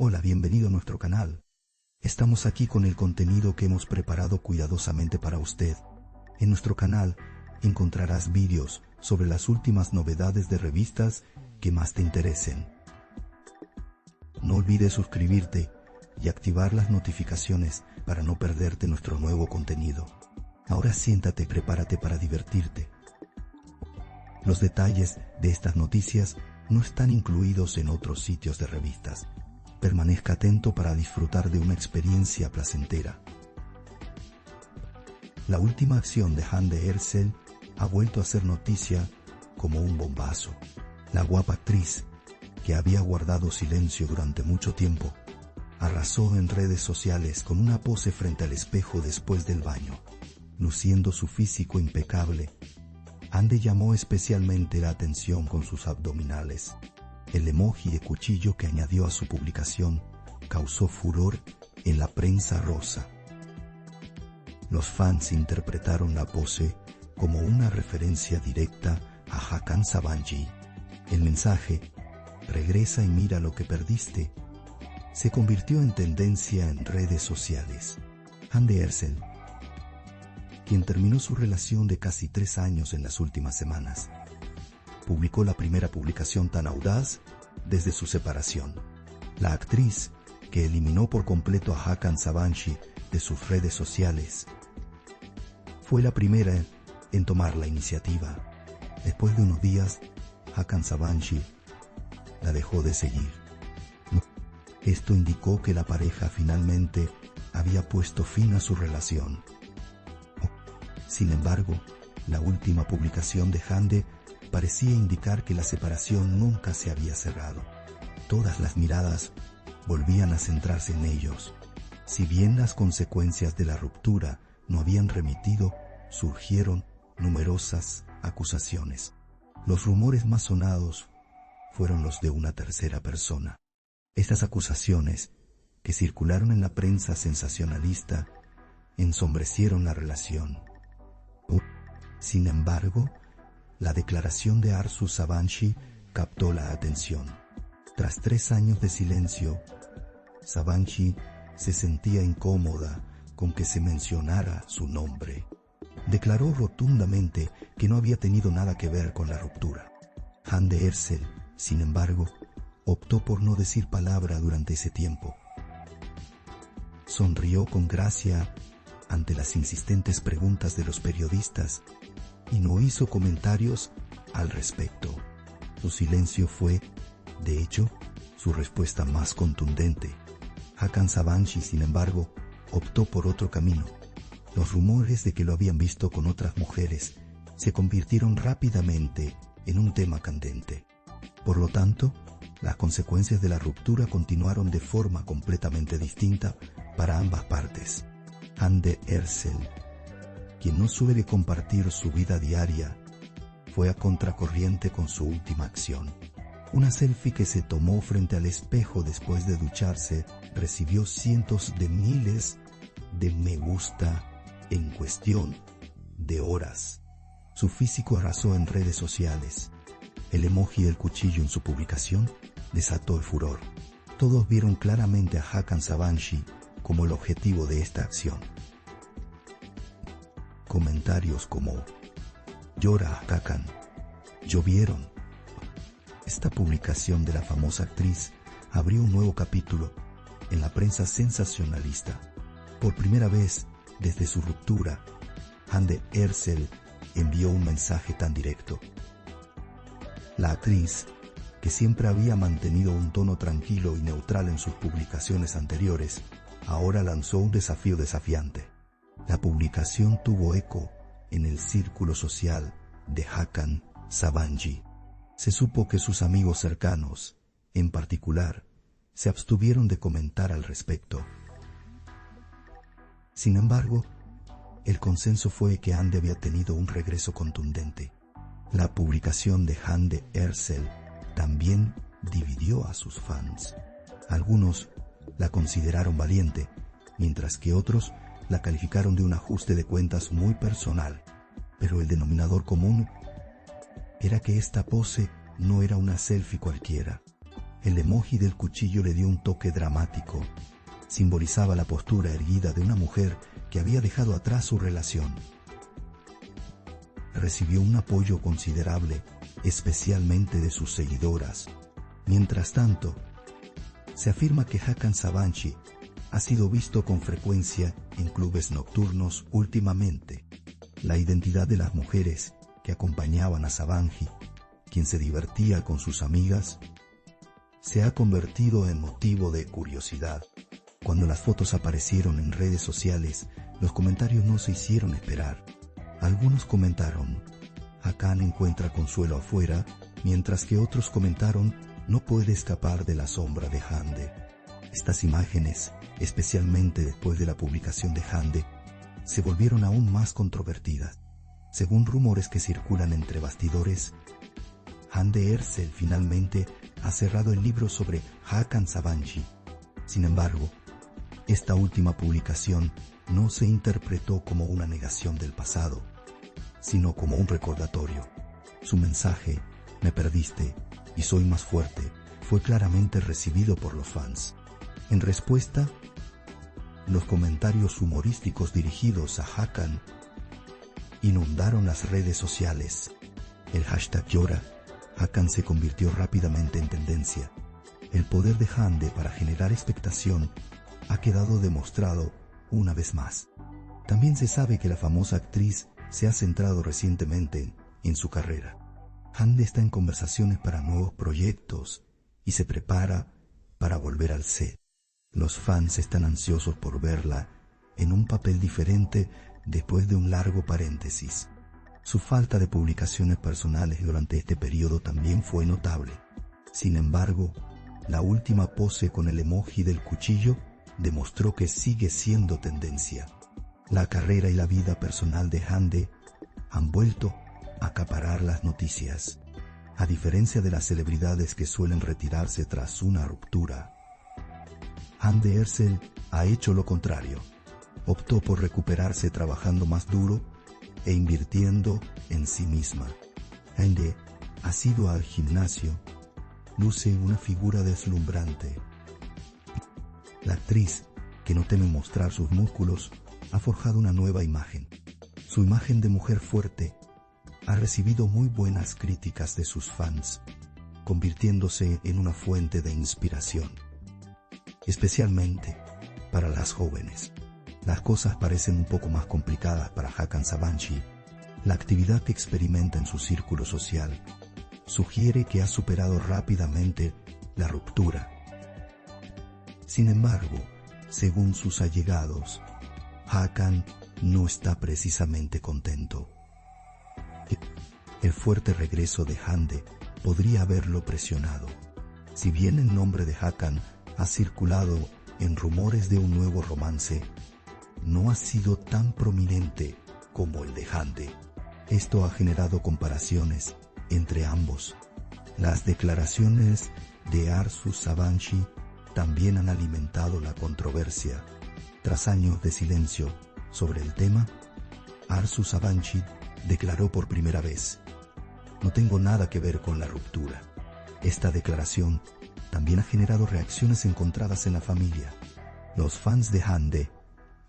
Hola, bienvenido a nuestro canal. Estamos aquí con el contenido que hemos preparado cuidadosamente para usted. En nuestro canal encontrarás vídeos sobre las últimas novedades de revistas que más te interesen. No olvides suscribirte y activar las notificaciones para no perderte nuestro nuevo contenido. Ahora siéntate y prepárate para divertirte. Los detalles de estas noticias no están incluidos en otros sitios de revistas. Permanezca atento para disfrutar de una experiencia placentera. La última acción de Hande Erçel ha vuelto a ser noticia como un bombazo. La guapa actriz, que había guardado silencio durante mucho tiempo, arrasó en redes sociales con una pose frente al espejo después del baño. Luciendo su físico impecable, Hande llamó especialmente la atención con sus abdominales. El emoji de cuchillo que añadió a su publicación causó furor en la prensa rosa. Los fans interpretaron la pose como una referencia directa a Hakan Sabancı. El mensaje, "Regresa y mira lo que perdiste", se convirtió en tendencia en redes sociales. Hande Erçel, quien terminó su relación de casi 3 años en las últimas semanas, publicó la primera publicación tan audaz desde su separación. La actriz, que eliminó por completo a Hakan Sabancı de sus redes sociales, fue la primera en tomar la iniciativa. Después de unos días, Hakan Sabancı la dejó de seguir. Esto indicó que la pareja finalmente había puesto fin a su relación. Sin embargo, la última publicación de Hande parecía indicar que la separación nunca se había cerrado. Todas las miradas volvían a centrarse en ellos. Si bien las consecuencias de la ruptura no habían remitido, surgieron numerosas acusaciones. Los rumores más sonados fueron los de una tercera persona. Estas acusaciones, que circularon en la prensa sensacionalista, ensombrecieron la relación. Sin embargo, la declaración de Arzu Sabancı captó la atención. Tras 3 años de silencio, Sabancı se sentía incómoda con que se mencionara su nombre. Declaró rotundamente que no había tenido nada que ver con la ruptura. Hande Erçel, sin embargo, optó por no decir palabra durante ese tiempo. Sonrió con gracia ante las insistentes preguntas de los periodistas y no hizo comentarios al respecto. Su silencio fue, de hecho, su respuesta más contundente. Hakan Sabancı, sin embargo, optó por otro camino. Los rumores de que lo habían visto con otras mujeres se convirtieron rápidamente en un tema candente. Por lo tanto, las consecuencias de la ruptura continuaron de forma completamente distinta para ambas partes. Hande Erçel, quien no suele compartir su vida diaria, fue a contracorriente con su última acción. Una selfie que se tomó frente al espejo después de ducharse recibió cientos de miles de me gusta en cuestión de horas. Su físico arrasó en redes sociales. El emoji del cuchillo en su publicación desató el furor. Todos vieron claramente a Hakan Sabancı como el objetivo de esta acción. Comentarios como "Llora, Hakan", llovieron. Esta publicación de la famosa actriz abrió un nuevo capítulo en la prensa sensacionalista. Por primera vez desde su ruptura, Hande Erçel envió un mensaje tan directo. La actriz, que siempre había mantenido un tono tranquilo y neutral en sus publicaciones anteriores, ahora lanzó un desafío desafiante. La publicación tuvo eco en el círculo social de Hakan Sabancı. Se supo que sus amigos cercanos, en particular, se abstuvieron de comentar al respecto. Sin embargo, el consenso fue que Hande había tenido un regreso contundente. La publicación de Hande Erçel también dividió a sus fans. Algunos la consideraron valiente, mientras que otros la calificaron de un ajuste de cuentas muy personal. Pero el denominador común era que esta pose no era una selfie cualquiera. El emoji del cuchillo le dio un toque dramático. Simbolizaba la postura erguida de una mujer que había dejado atrás su relación. Recibió un apoyo considerable, especialmente de sus seguidoras. Mientras tanto, se afirma que Hakan Sabanci ha sido visto con frecuencia en clubes nocturnos últimamente. La identidad de las mujeres que acompañaban a Sabanci, quien se divertía con sus amigas, se ha convertido en motivo de curiosidad. Cuando las fotos aparecieron en redes sociales, los comentarios no se hicieron esperar. Algunos comentaron: Hakan encuentra consuelo afuera, mientras que otros comentaron: no puede escapar de la sombra de Hande. Estas imágenes, especialmente después de la publicación de Hande, se volvieron aún más controvertidas. Según rumores que circulan entre bastidores, Hande Erçel finalmente ha cerrado el libro sobre Hakan Sabanci. Sin embargo, esta última publicación no se interpretó como una negación del pasado, sino como un recordatorio. Su mensaje, "Me perdiste y soy más fuerte", fue claramente recibido por los fans. En respuesta, los comentarios humorísticos dirigidos a Hakan inundaron las redes sociales. El hashtag llora Hakan se convirtió rápidamente en tendencia. El poder de Hande para generar expectación ha quedado demostrado una vez más. También se sabe que la famosa actriz se ha centrado recientemente en su carrera. Hande está en conversaciones para nuevos proyectos y se prepara para volver al set. Los fans están ansiosos por verla en un papel diferente después de un largo paréntesis. Su falta de publicaciones personales durante este periodo también fue notable. Sin embargo, la última pose con el emoji del cuchillo demostró que sigue siendo tendencia. La carrera y la vida personal de Hande han vuelto a acaparar las noticias. A diferencia de las celebridades que suelen retirarse tras una ruptura, Hande Erçel ha hecho lo contrario. Optó por recuperarse trabajando más duro e invirtiendo en sí misma. Hande ha ido al gimnasio, luce una figura deslumbrante. La actriz, que no teme mostrar sus músculos, ha forjado una nueva imagen. Su imagen de mujer fuerte ha recibido muy buenas críticas de sus fans, convirtiéndose en una fuente de inspiración, especialmente para las jóvenes. Las cosas parecen un poco más complicadas para Hakan Sabanci. La actividad que experimenta en su círculo social sugiere que ha superado rápidamente la ruptura. Sin embargo, según sus allegados, Hakan no está precisamente contento. El fuerte regreso de Hande podría haberlo presionado. Si bien el nombre de Hakan ha circulado en rumores de un nuevo romance, no ha sido tan prominente como el de Hande. Esto ha generado comparaciones entre ambos. Las declaraciones de Arzu Sabanci también han alimentado la controversia. Tras años de silencio sobre el tema, Arzu Sabanci declaró por primera vez: "No tengo nada que ver con la ruptura". Esta declaración también ha generado reacciones encontradas en la familia. Los fans de Hande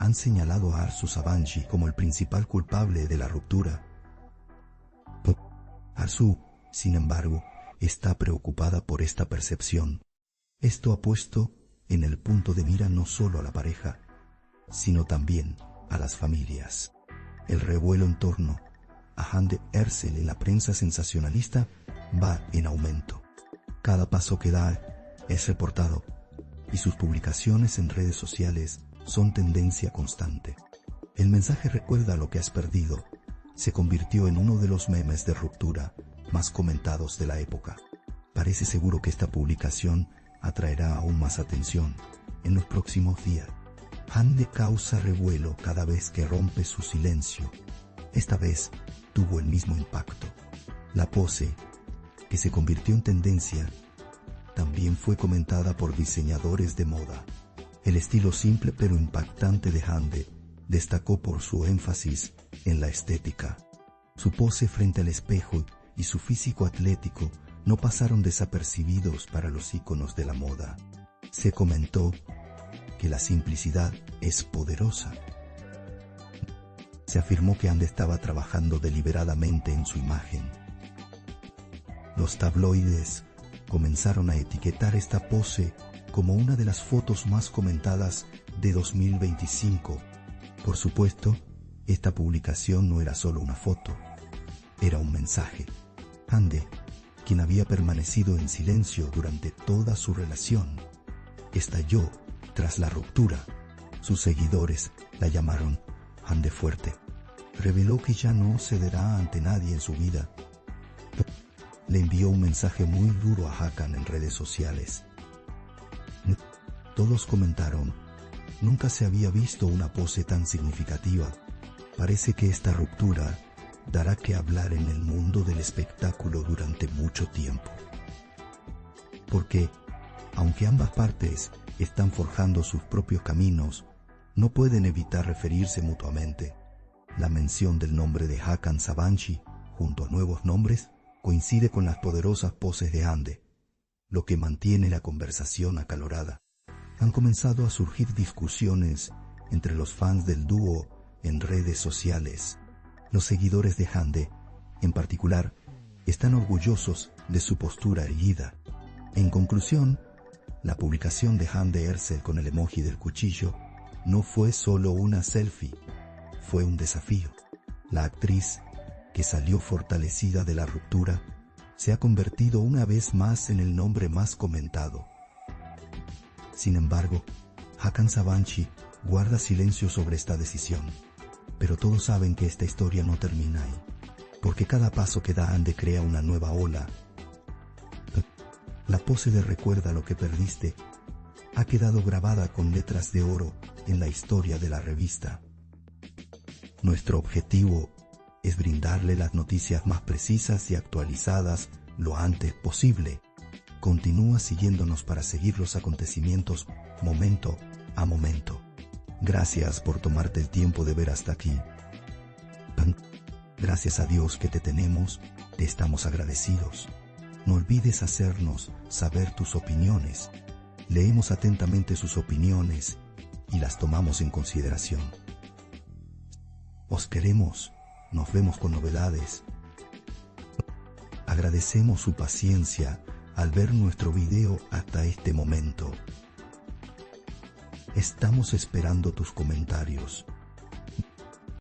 han señalado a Arzu Sabanci como el principal culpable de la ruptura. Arzu, sin embargo, está preocupada por esta percepción. Esto ha puesto en el punto de mira no solo a la pareja, sino también a las familias. El revuelo en torno a Hande Erçel en la prensa sensacionalista va en aumento. Cada paso que da es reportado y sus publicaciones en redes sociales son tendencia constante. El mensaje "recuerda lo que has perdido" se convirtió en uno de los memes de ruptura más comentados de la época. Parece seguro que esta publicación atraerá aún más atención en los próximos días. Hande causa revuelo cada vez que rompe su silencio. Esta vez tuvo el mismo impacto. La pose, que se convirtió en tendencia, también fue comentada por diseñadores de moda. El estilo simple pero impactante de Hande destacó por su énfasis en la estética. Su pose frente al espejo y su físico atlético no pasaron desapercibidos para los íconos de la moda. Se comentó que la simplicidad es poderosa. Se afirmó que Hande estaba trabajando deliberadamente en su imagen. Los tabloides comenzaron a etiquetar esta pose como una de las fotos más comentadas de 2025. Por supuesto, esta publicación no era solo una foto, era un mensaje. Hande, quien había permanecido en silencio durante toda su relación, estalló tras la ruptura. Sus seguidores la llamaron Hande fuerte. Reveló que ya no cederá ante nadie en su vida. Le envió un mensaje muy duro a Hakan en redes sociales. Todos comentaron: nunca se había visto una pose tan significativa. Parece que esta ruptura dará que hablar en el mundo del espectáculo durante mucho tiempo. Porque, aunque ambas partes están forjando sus propios caminos, no pueden evitar referirse mutuamente. La mención del nombre de Hakan Sabanci, junto a nuevos nombres, coincide con las poderosas poses de Hande, lo que mantiene la conversación acalorada. Han comenzado a surgir discusiones entre los fans del dúo en redes sociales. Los seguidores de Hande, en particular, están orgullosos de su postura erguida. En conclusión, la publicación de Hande Erçel con el emoji del cuchillo no fue solo una selfie, fue un desafío. La actriz, que salió fortalecida de la ruptura, se ha convertido una vez más en el nombre más comentado. Sin embargo, Hakan Sabanci guarda silencio sobre esta decisión, pero todos saben que esta historia no termina ahí, porque cada paso que da Hande crea una nueva ola. La pose de "recuerda lo que perdiste" ha quedado grabada con letras de oro en la historia de la revista. Nuestro objetivo es brindarle las noticias más precisas y actualizadas lo antes posible. Continúa siguiéndonos para seguir los acontecimientos momento a momento. Gracias por tomarte el tiempo de ver hasta aquí. Gracias a Dios que te tenemos, te estamos agradecidos. No olvides hacernos saber tus opiniones. Leemos atentamente sus opiniones y las tomamos en consideración. Os queremos, nos vemos con novedades. Agradecemos su paciencia al ver nuestro video hasta este momento. Estamos esperando tus comentarios.